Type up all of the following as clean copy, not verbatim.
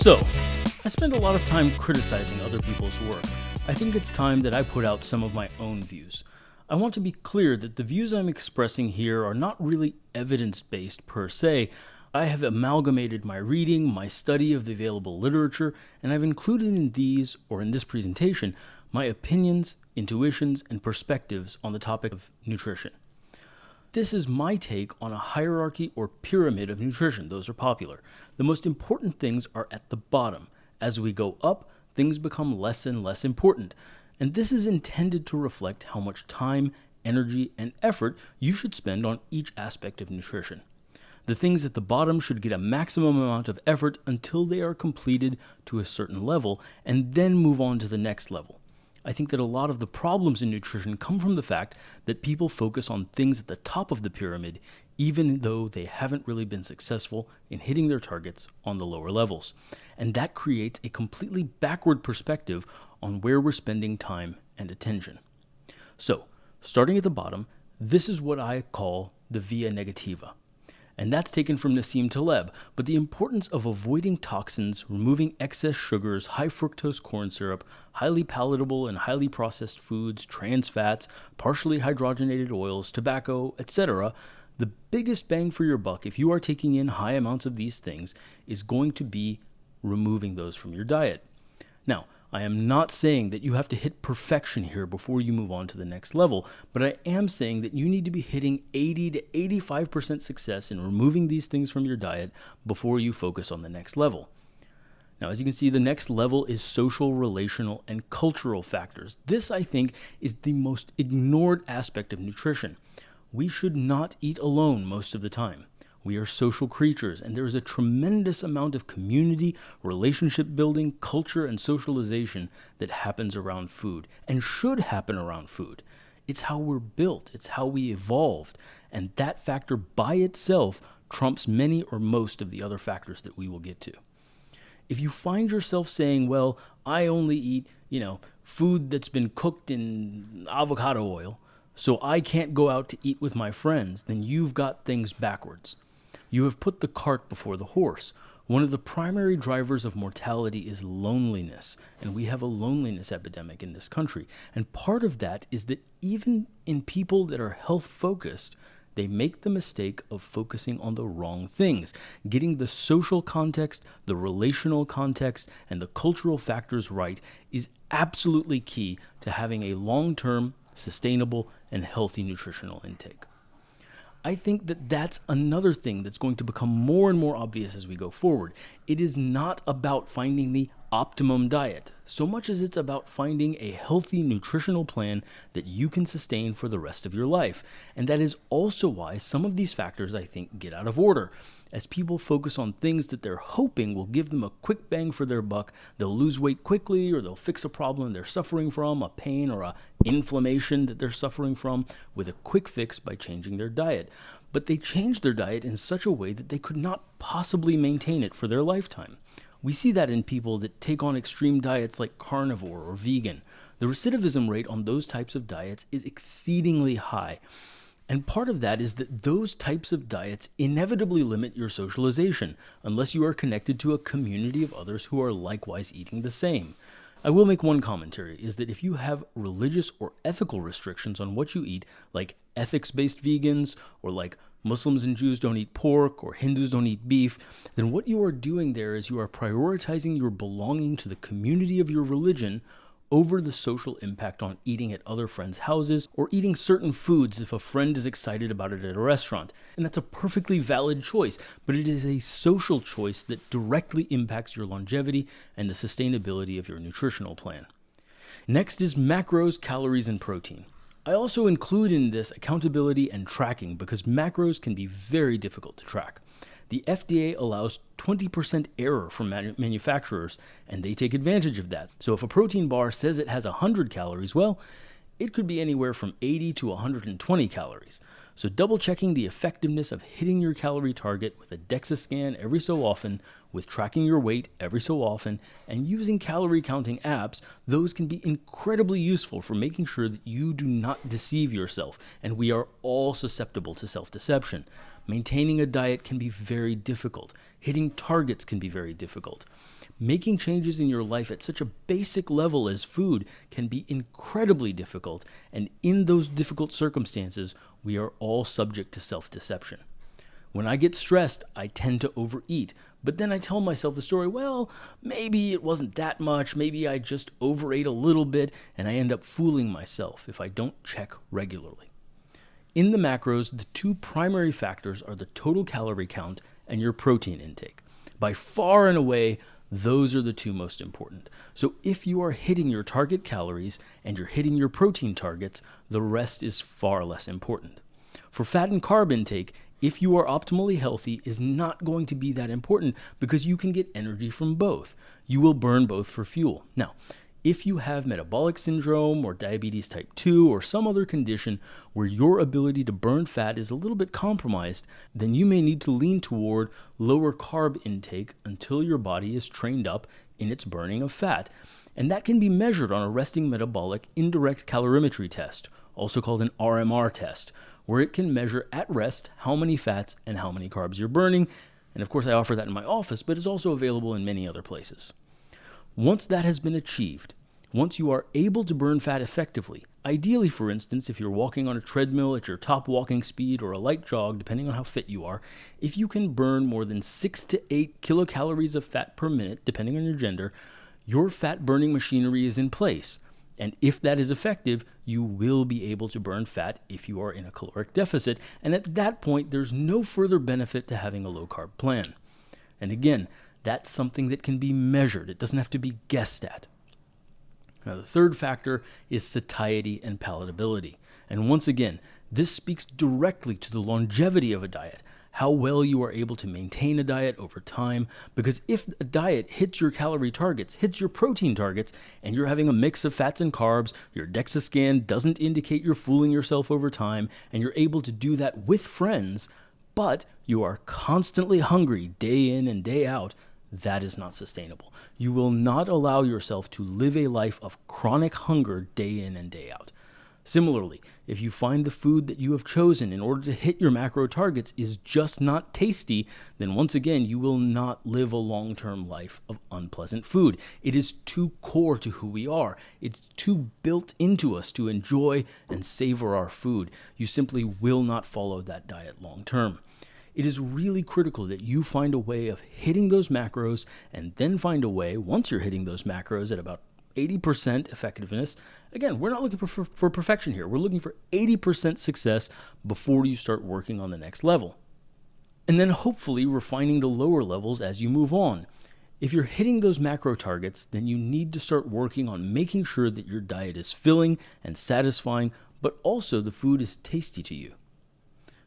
So, I spend a lot of time criticizing other people's work. I think it's time that I put out some of my own views. I want to be clear that the views I'm expressing here are not really evidence-based per se. I have amalgamated my reading, my study of the available literature, and I've included in these, or in this presentation, my opinions, intuitions, and perspectives on the topic of nutrition. This is my take on a hierarchy or pyramid of nutrition. Those are popular. The most important things are at the bottom. As we go up, things become less and less important. And this is intended to reflect how much time, energy, and effort you should spend on each aspect of nutrition. The things at the bottom should get a maximum amount of effort until they are completed to a certain level, and then move on to the next level. I think that a lot of the problems in nutrition come from the fact that people focus on things at the top of the pyramid, even though they haven't really been successful in hitting their targets on the lower levels. And that creates a completely backward perspective on where we're spending time and attention. So, starting at the bottom, this is what I call the via negativa. And that's taken from Nassim Taleb, but the importance of avoiding toxins, removing excess sugars, high fructose corn syrup, highly palatable and highly processed foods, trans fats, partially hydrogenated oils, tobacco, etc., the biggest bang for your buck if you are taking in high amounts of these things is going to be removing those from your diet. Now, I am not saying that you have to hit perfection here before you move on to the next level, but I am saying that you need to be hitting 80 to 85% success in removing these things from your diet before you focus on the next level. Now, as you can see, the next level is social, relational, and cultural factors. This, I think, is the most ignored aspect of nutrition. We should not eat alone most of the time. We are social creatures, and there is a tremendous amount of community, relationship building, culture, and socialization that happens around food, and should happen around food. It's how we're built, it's how we evolved, and that factor by itself trumps many or most of the other factors that we will get to. If you find yourself saying, well, I only eat, food that's been cooked in avocado oil, so I can't go out to eat with my friends, then you've got things backwards. You have put the cart before the horse. One of the primary drivers of mortality is loneliness, and we have a loneliness epidemic in this country. And part of that is that even in people that are health-focused, they make the mistake of focusing on the wrong things. Getting the social context, the relational context, and the cultural factors right is absolutely key to having a long-term, sustainable, and healthy nutritional intake. I think that that's another thing that's going to become more and more obvious as we go forward. It is not about finding the optimum diet, so much as it's about finding a healthy nutritional plan that you can sustain for the rest of your life. And that is also why some of these factors, I think, get out of order. As people focus on things that they're hoping will give them a quick bang for their buck, they'll lose weight quickly, or they'll fix a problem they're suffering from, a pain or a inflammation that they're suffering from, with a quick fix by changing their diet. But they change their diet in such a way that they could not possibly maintain it for their lifetime. We see that in people that take on extreme diets like carnivore or vegan. The recidivism rate on those types of diets is exceedingly high. And part of that is that those types of diets inevitably limit your socialization, unless you are connected to a community of others who are likewise eating the same. I will make one commentary, is that if you have religious or ethical restrictions on what you eat, like ethics-based vegans, or like Muslims and Jews don't eat pork, or Hindus don't eat beef, then what you are doing there is you are prioritizing your belonging to the community of your religion over the social impact on eating at other friends' houses, or eating certain foods if a friend is excited about it at a restaurant. And that's a perfectly valid choice, but it is a social choice that directly impacts your longevity and the sustainability of your nutritional plan. Next is macros, calories, and protein. I also include in this accountability and tracking because macros can be very difficult to track. The FDA allows 20% error from manufacturers, and they take advantage of that. So if a protein bar says it has 100 calories, well, it could be anywhere from 80 to 120 calories. So double checking the effectiveness of hitting your calorie target with a DEXA scan every so often with tracking your weight every so often and using calorie counting apps, those can be incredibly useful for making sure that you do not deceive yourself, and we are all susceptible to self-deception. Maintaining a diet can be very difficult. Hitting targets can be very difficult. Making changes in your life at such a basic level as food can be incredibly difficult, and in those difficult circumstances, we are all subject to self-deception. When I get stressed, I tend to overeat, but then I tell myself the story, well, maybe it wasn't that much, maybe I just overate a little bit, and I end up fooling myself if I don't check regularly. In the macros, the two primary factors are the total calorie count and your protein intake. By far and away, those are the two most important. So if you are hitting your target calories and you're hitting your protein targets, the rest is far less important. For fat and carb intake, if you are optimally healthy, is not going to be that important because you can get energy from both. You will burn both for fuel. Now, if you have metabolic syndrome or diabetes type 2 or some other condition where your ability to burn fat is a little bit compromised, then you may need to lean toward lower carb intake until your body is trained up in its burning of fat. And that can be measured on a resting metabolic indirect calorimetry test, also called an RMR test, where it can measure at rest how many fats and how many carbs you're burning. And of course, I offer that in my office, but it's also available in many other places. Once that has been achieved, once you are able to burn fat effectively, ideally, for instance, if you're walking on a treadmill at your top walking speed or a light jog, depending on how fit you are, if you can burn more than 6 to 8 kilocalories of fat per minute, depending on your gender, your fat burning machinery is in place. And if that is effective, you will be able to burn fat if you are in a caloric deficit. And at that point, there's no further benefit to having a low carb plan. And again, that's something that can be measured. It doesn't have to be guessed at. Now, the third factor is satiety and palatability. And once again, this speaks directly to the longevity of a diet, how well you are able to maintain a diet over time. Because if a diet hits your calorie targets, hits your protein targets, and you're having a mix of fats and carbs, your DEXA scan doesn't indicate you're fooling yourself over time, and you're able to do that with friends, but you are constantly hungry day in and day out, that is not sustainable. You will not allow yourself to live a life of chronic hunger day in and day out. Similarly, if you find the food that you have chosen in order to hit your macro targets is just not tasty, then once again, you will not live a long-term life of unpleasant food. It is too core to who we are. It's too built into us to enjoy and savor our food. You simply will not follow that diet long-term. It is really critical that you find a way of hitting those macros and then find a way, once you're hitting those macros at about 80% effectiveness. Again, we're not looking for perfection here. We're looking for 80% success before you start working on the next level. And then hopefully refining the lower levels as you move on. If you're hitting those macro targets, then you need to start working on making sure that your diet is filling and satisfying, but also the food is tasty to you.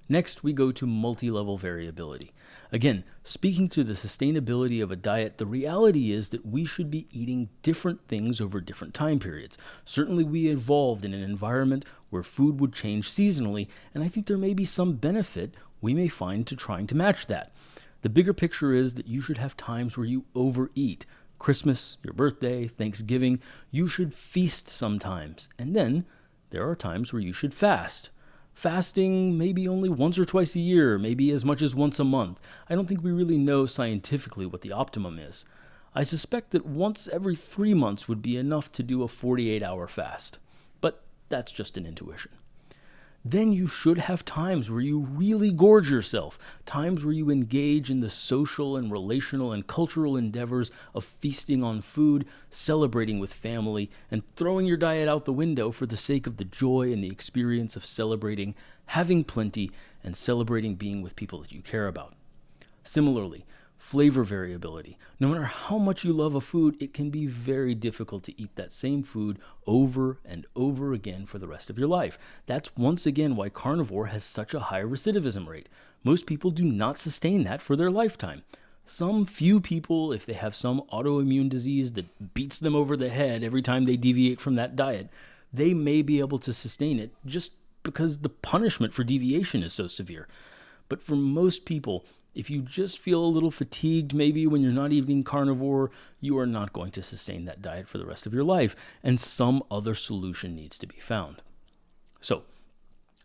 Next, we go to multi-level variability. Again, speaking to the sustainability of a diet, the reality is that we should be eating different things over different time periods. Certainly, we evolved in an environment where food would change seasonally, and I think there may be some benefit we may find to trying to match that. The bigger picture is that you should have times where you overeat. Christmas, your birthday, Thanksgiving, you should feast sometimes. And then there are times where you should fast. Fasting maybe only once or twice a year, maybe as much as once a month. I don't think we really know scientifically what the optimum is. I suspect that once every 3 months would be enough to do a 48-hour fast, but that's just an intuition. Then you should have times where you really gorge yourself, times where you engage in the social and relational and cultural endeavors of feasting on food, celebrating with family, and throwing your diet out the window for the sake of the joy and the experience of celebrating, having plenty, and celebrating being with people that you care about. Similarly, flavor variability. No matter how much you love a food, it can be very difficult to eat that same food over and over again for the rest of your life. That's once again why carnivore has such a high recidivism rate. Most people do not sustain that for their lifetime. Some few people, if they have some autoimmune disease that beats them over the head every time they deviate from that diet, they may be able to sustain it just because the punishment for deviation is so severe. But for most people, if you just feel a little fatigued maybe when you're not eating carnivore, you are not going to sustain that diet for the rest of your life, and some other solution needs to be found. So,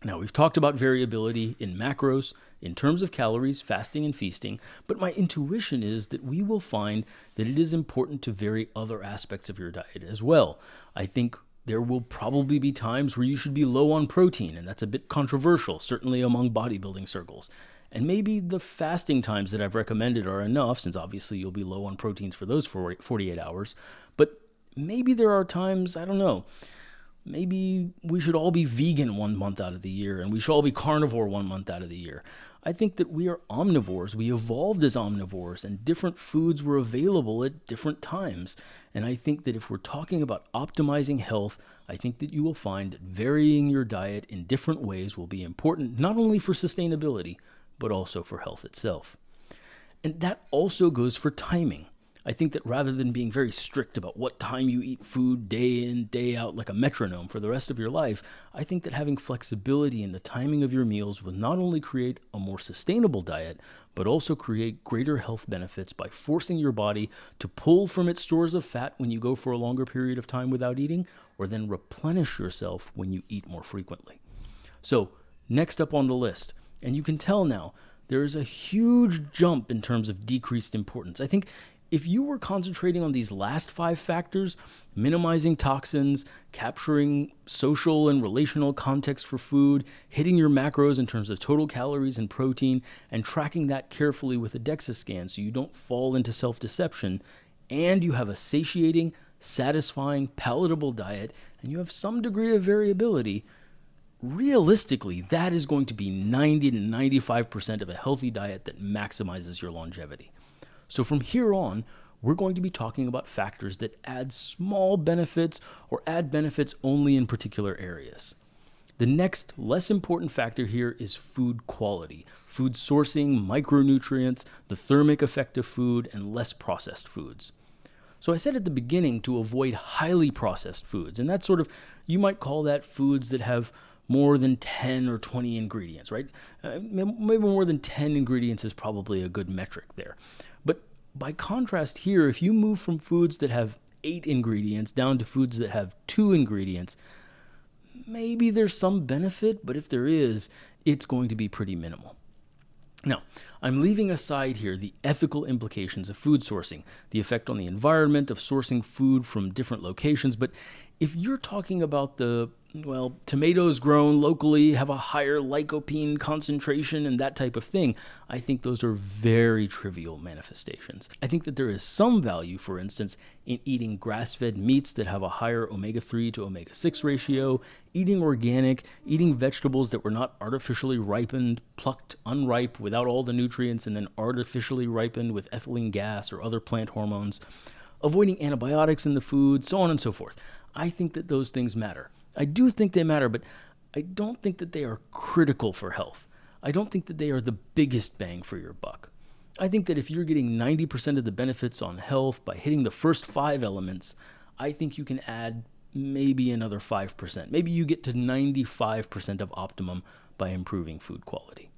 now we've talked about variability in macros, in terms of calories, fasting and feasting, but my intuition is that we will find that it is important to vary other aspects of your diet as well. I think there will probably be times where you should be low on protein, and that's a bit controversial, certainly among bodybuilding circles. And maybe the fasting times that I've recommended are enough, since obviously you'll be low on proteins for those 48 hours. But maybe there are times, I don't know, maybe we should all be vegan 1 month out of the year, and we should all be carnivore 1 month out of the year. I think that we are omnivores. We evolved as omnivores, and different foods were available at different times. And I think that if we're talking about optimizing health, I think that you will find that varying your diet in different ways will be important, not only for sustainability, but also for health itself. And that also goes for timing. I think that rather than being very strict about what time you eat food day in, day out, like a metronome for the rest of your life, I think that having flexibility in the timing of your meals will not only create a more sustainable diet, but also create greater health benefits by forcing your body to pull from its stores of fat when you go for a longer period of time without eating, or then replenish yourself when you eat more frequently. So, next up on the list, and you can tell now, there is a huge jump in terms of decreased importance. I think if you were concentrating on these last 5 factors, minimizing toxins, capturing social and relational context for food, hitting your macros in terms of total calories and protein, and tracking that carefully with a DEXA scan so you don't fall into self-deception, and you have a satiating, satisfying, palatable diet, and you have some degree of variability, realistically, that is going to be 90 to 95% of a healthy diet that maximizes your longevity. So from here on, we're going to be talking about factors that add small benefits or add benefits only in particular areas. The next, less important factor here is food quality, food sourcing, micronutrients, the thermic effect of food, and less processed foods. So I said at the beginning to avoid highly processed foods, and that's sort of, you might call that foods that have more than 10 or 20 ingredients, right? Maybe more than 10 ingredients is probably a good metric there. But by contrast here, if you move from foods that have 8 ingredients down to foods that have 2 ingredients, maybe there's some benefit, but if there is, it's going to be pretty minimal. Now, I'm leaving aside here the ethical implications of food sourcing, the effect on the environment of sourcing food from different locations, but if you're talking about tomatoes grown locally have a higher lycopene concentration and that type of thing, I think those are very trivial manifestations. I think that there is some value, for instance, in eating grass-fed meats that have a higher omega-3 to omega-6 ratio, eating organic, eating vegetables that were not artificially ripened, plucked unripe without all the nutrients, and then artificially ripened with ethylene gas or other plant hormones, avoiding antibiotics in the food, so on and so forth. I think that those things matter. I do think they matter, but I don't think that they are critical for health. I don't think that they are the biggest bang for your buck. I think that if you're getting 90% of the benefits on health by hitting the first 5 elements, I think you can add maybe another 5%. Maybe you get to 95% of optimum by improving food quality.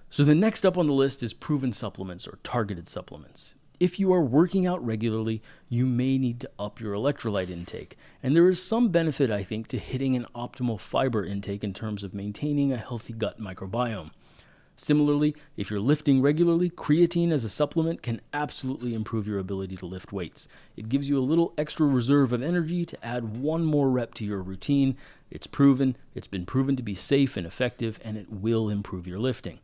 So the next up on the list is proven supplements or targeted supplements. If you are working out regularly, you may need to up your electrolyte intake. And there is some benefit, I think, to hitting an optimal fiber intake in terms of maintaining a healthy gut microbiome. Similarly, if you're lifting regularly, creatine as a supplement can absolutely improve your ability to lift weights. It gives you a little extra reserve of energy to add 1 more rep to your routine. It's proven, it's been proven to be safe and effective, and it will improve your lifting.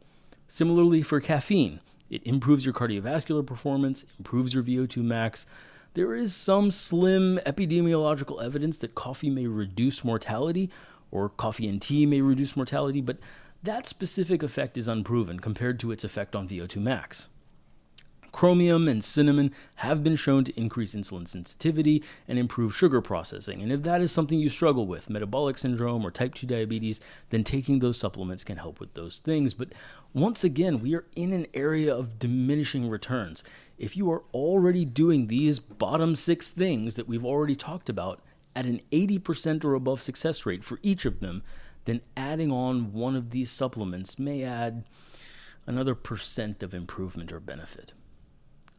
Similarly for caffeine, it improves your cardiovascular performance, improves your VO2 max. There is some slim epidemiological evidence that coffee may reduce mortality, or coffee and tea may reduce mortality, but that specific effect is unproven compared to its effect on VO2 max. Chromium and cinnamon have been shown to increase insulin sensitivity and improve sugar processing. And if that is something you struggle with, metabolic syndrome or type 2 diabetes, then taking those supplements can help with those things. But once again, we are in an area of diminishing returns. If you are already doing these bottom 6 things that we've already talked about at an 80% or above success rate for each of them, then adding on one of these supplements may add another percent of improvement or benefit.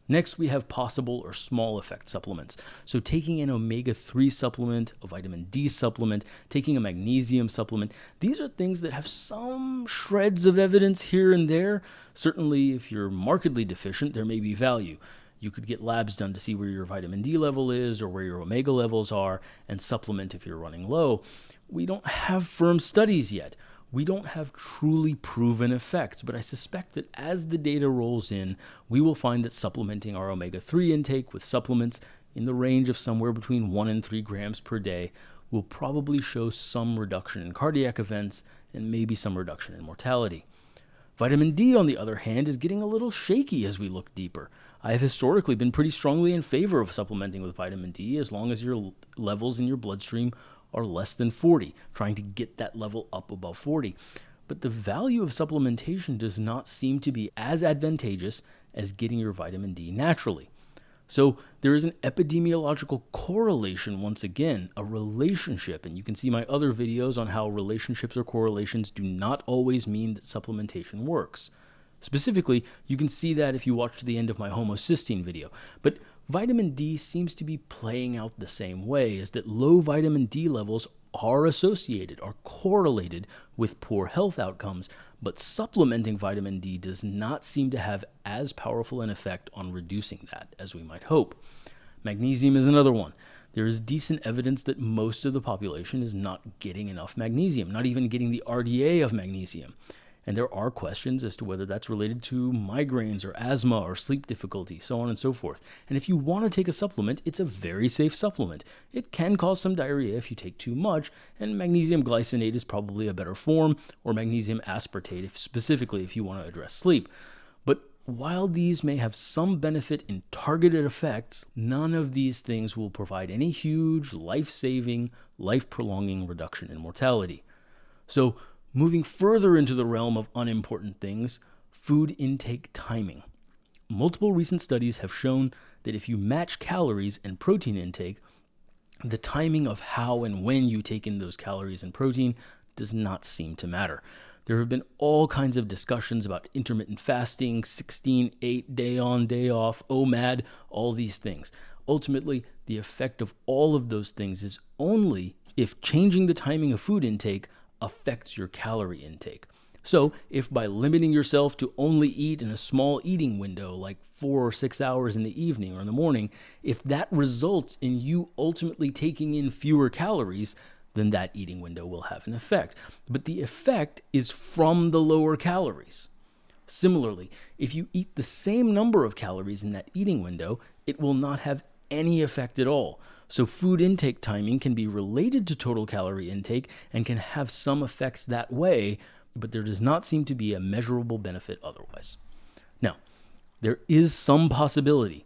Next, we have possible or small effect supplements. So taking an omega-3 supplement, a vitamin D supplement, taking a magnesium supplement, these are things that have some shreds of evidence here and there. Certainly, if you're markedly deficient, there may be value. You could get labs done to see where your vitamin D level is or where your omega levels are and supplement if you're running low. We don't have firm studies yet. We don't have truly proven effects, but I suspect that as the data rolls in, we will find that supplementing our omega-3 intake with supplements in the range of somewhere between 1 and 3 grams per day will probably show some reduction in cardiac events and maybe some reduction in mortality. Vitamin D, on the other hand, is getting a little shaky as we look deeper. I have historically been pretty strongly in favor of supplementing with vitamin D as long as your levels in your bloodstream are less than 40, trying to get that level up above 40. But the value of supplementation does not seem to be as advantageous as getting your vitamin D naturally. So there is an epidemiological correlation, once again, a relationship, and you can see my other videos on how relationships or correlations do not always mean that supplementation works. Specifically, you can see that if you watch to the end of my homocysteine video. But vitamin D seems to be playing out the same way, is that low vitamin D levels are associated, are correlated with poor health outcomes, but supplementing vitamin D does not seem to have as powerful an effect on reducing that as we might hope. Magnesium is another one. There is decent evidence that most of the population is not getting enough magnesium, not even getting the RDA of magnesium. And there are questions as to whether that's related to migraines or asthma or sleep difficulty, so on and so forth. And if you want to take a supplement, it's a very safe supplement. It can cause some diarrhea if you take too much, and magnesium glycinate is probably a better form, or magnesium aspartate, specifically if you want to address sleep. But while these may have some benefit in targeted effects, none of these things will provide any huge, life-saving, life-prolonging reduction in mortality. So, moving further into the realm of unimportant things, food intake timing. Multiple recent studies have shown that if you match calories and protein intake, the timing of how and when you take in those calories and protein does not seem to matter. There have been all kinds of discussions about intermittent fasting, 16-8, day on, day off, OMAD, all these things. Ultimately, the effect of all of those things is only if changing the timing of food intake affects your calorie intake. So if by limiting yourself to only eat in a small eating window, like 4 or 6 hours in the evening or in the morning, if that results in you ultimately taking in fewer calories, then that eating window will have an effect. But the effect is from the lower calories. Similarly, if you eat the same number of calories in that eating window, it will not have any effect at all. So food intake timing can be related to total calorie intake and can have some effects that way, but there does not seem to be a measurable benefit otherwise. Now, there is some possibility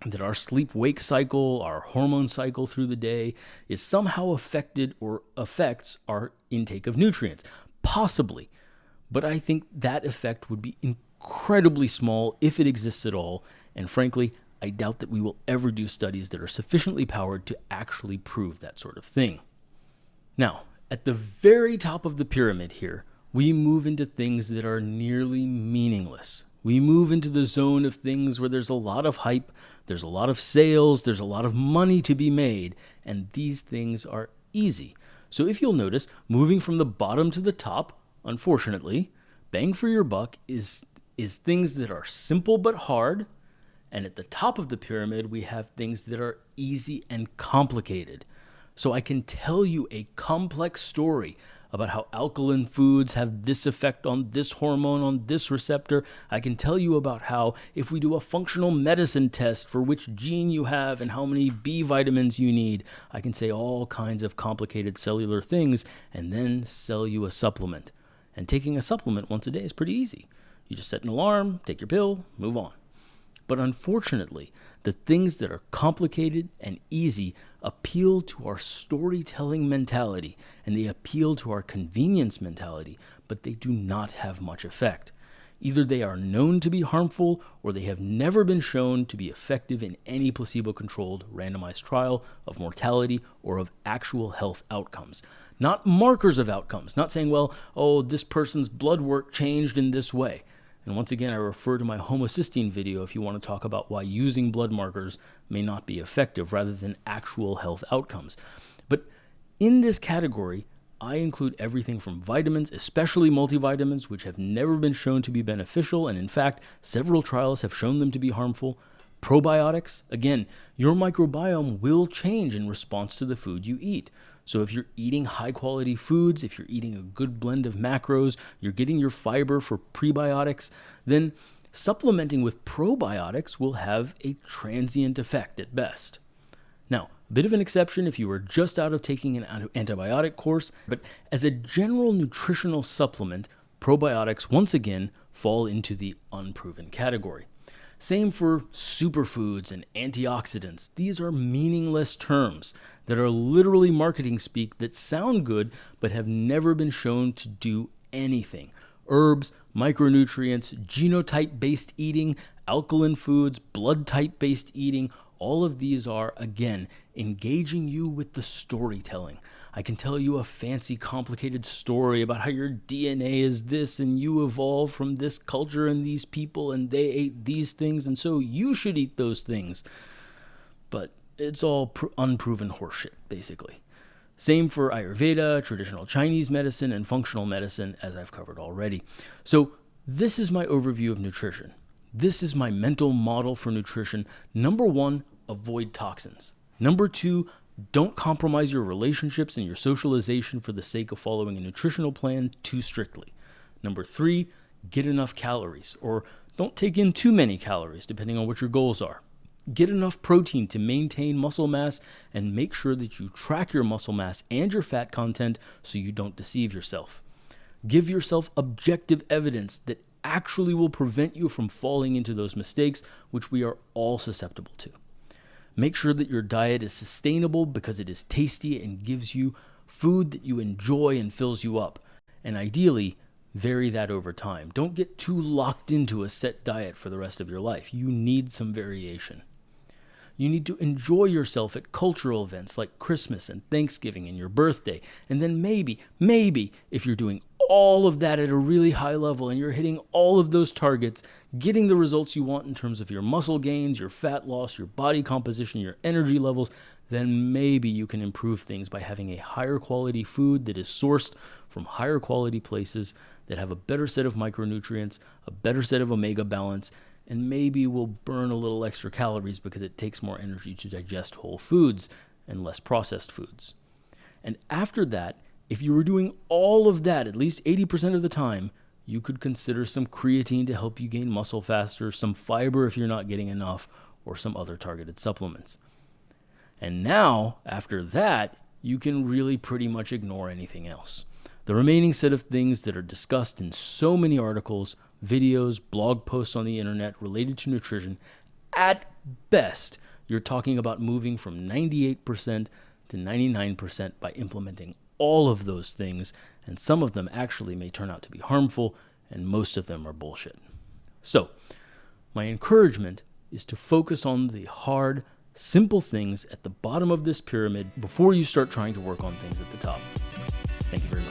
that our sleep-wake cycle, our hormone cycle through the day, is somehow affected or affects our intake of nutrients. Possibly. But I think that effect would be incredibly small if it exists at all, and frankly, I doubt that we will ever do studies that are sufficiently powered to actually prove that sort of thing. Now, at the very top of the pyramid here, we move into things that are nearly meaningless. We move into the zone of things where there's a lot of hype, there's a lot of sales, there's a lot of money to be made, and these things are easy. So if you'll notice, moving from the bottom to the top, unfortunately, bang for your buck is things that are simple but hard. And at the top of the pyramid, we have things that are easy and complicated. So I can tell you a complex story about how alkaline foods have this effect on this hormone, on this receptor. I can tell you about how if we do a functional medicine test for which gene you have and how many B vitamins you need, I can say all kinds of complicated cellular things and then sell you a supplement. And taking a supplement once a day is pretty easy. You just set an alarm, take your pill, move on. But unfortunately, the things that are complicated and easy appeal to our storytelling mentality and they appeal to our convenience mentality, but they do not have much effect. Either they are known to be harmful or they have never been shown to be effective in any placebo-controlled randomized trial of mortality or of actual health outcomes. Not markers of outcomes, not saying, well, oh, this person's blood work changed in this way. And once again, I refer to my homocysteine video if you want to talk about why using blood markers may not be effective rather than actual health outcomes. But in this category, I include everything from vitamins, especially multivitamins, which have never been shown to be beneficial, and in fact, several trials have shown them to be harmful. Probiotics, again, your microbiome will change in response to the food you eat. So if you're eating high quality foods, if you're eating a good blend of macros, you're getting your fiber for prebiotics, then supplementing with probiotics will have a transient effect at best. Now, a bit of an exception if you were just out of taking an antibiotic course, but as a general nutritional supplement, probiotics once again fall into the unproven category. Same for superfoods and antioxidants. These are meaningless terms that are literally marketing speak that sound good but have never been shown to do anything. Herbs, micronutrients, genotype-based eating, alkaline foods, blood type-based eating, all of these are, again, engaging you with the storytelling. I can tell you a fancy, complicated story about how your DNA is this and you evolved from this culture and these people and they ate these things and so you should eat those things. But it's all unproven horseshit, basically. Same for Ayurveda, traditional Chinese medicine, and functional medicine, as I've covered already. So this is my overview of nutrition. This is my mental model for nutrition. Number 1, avoid toxins. Number 2, don't compromise your relationships and your socialization for the sake of following a nutritional plan too strictly. Number 3, get enough calories, or don't take in too many calories, depending on what your goals are. Get enough protein to maintain muscle mass and make sure that you track your muscle mass and your fat content so you don't deceive yourself. Give yourself objective evidence that actually will prevent you from falling into those mistakes, which we are all susceptible to. Make sure that your diet is sustainable because it is tasty and gives you food that you enjoy and fills you up. And ideally, vary that over time. Don't get too locked into a set diet for the rest of your life. You need some variation. You need to enjoy yourself at cultural events like Christmas and Thanksgiving and your birthday. And then maybe, if you're doing all of that at a really high level and you're hitting all of those targets, getting the results you want in terms of your muscle gains, your fat loss, your body composition, your energy levels, then maybe you can improve things by having a higher quality food that is sourced from higher quality places that have a better set of micronutrients, a better set of omega balance, and maybe will burn a little extra calories because it takes more energy to digest whole foods and less processed foods. And after that, if you were doing all of that at least 80% of the time, you could consider some creatine to help you gain muscle faster, some fiber if you're not getting enough, or some other targeted supplements. And now, after that, you can really pretty much ignore anything else. The remaining set of things that are discussed in so many articles, videos, blog posts on the internet related to nutrition, at best, you're talking about moving from 98% to 99% by implementing all of those things, and some of them actually may turn out to be harmful, and most of them are bullshit. So, my encouragement is to focus on the hard, simple things at the bottom of this pyramid before you start trying to work on things at the top. Thank you very much.